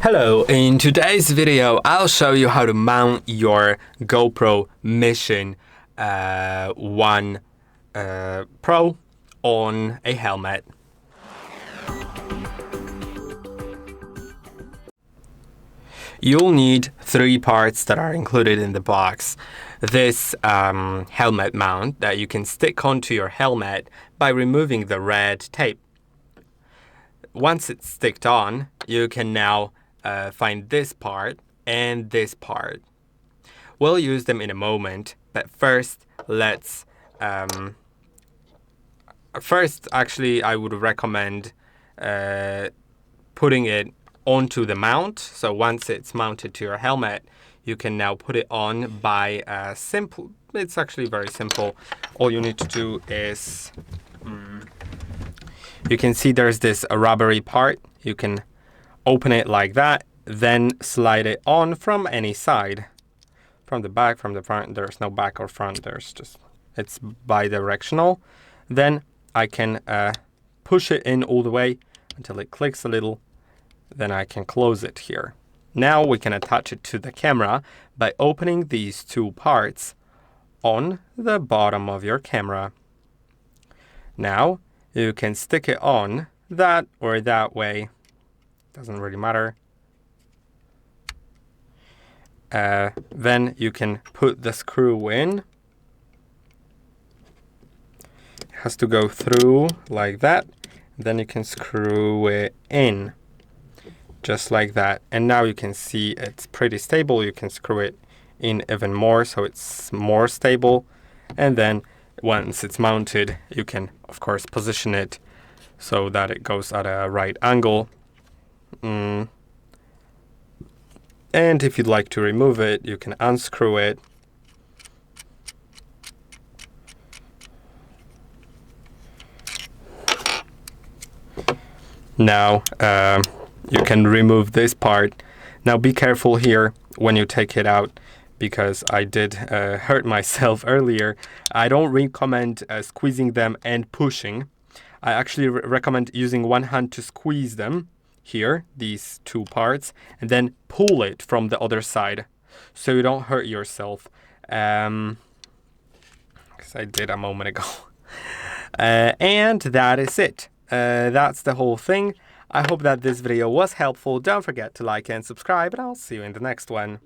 Hello, in today's video I'll show you how to mount your GoPro Mission 1 Pro on a helmet. You'll need 3 parts that are included in the box. This helmet mount that you can stick onto your helmet by removing the red tape. Once it's sticked on, you can now find this part and this part. We'll use them in a moment, but first let's actually I would recommend putting it onto the mount. So once it's mounted to your helmet, you can now put it on by it's actually very simple. All you need to do is you can see there's this rubbery part. You can open it like that, then slide it on from any side. From the back, from the front, there's no back or front, it's bi-directional. Then I can push it in all the way until it clicks a little. Then I can close it here. Now we can attach it to the camera by opening these 2 parts on the bottom of your camera. Now you can stick it on that or that way. Doesn't really matter. Then you can put the screw in. It has to go through like that. Then you can screw it in. Just like that. And now you can see it's pretty stable. You can screw it in even more so it's more stable. And then once it's mounted, you can of course position it so that it goes at a right angle. And if you'd like to remove it, you can unscrew it. Now you can remove this part. Now be careful here when you take it out, because I did hurt myself earlier. I don't recommend squeezing them and pushing. I actually recommend using one hand to squeeze them here, these 2 parts, and then pull it from the other side so you don't hurt yourself, because I did a moment ago. And that is it. That's the whole thing. I hope that this video was helpful. Don't forget to like and subscribe, and I'll see you in the next one.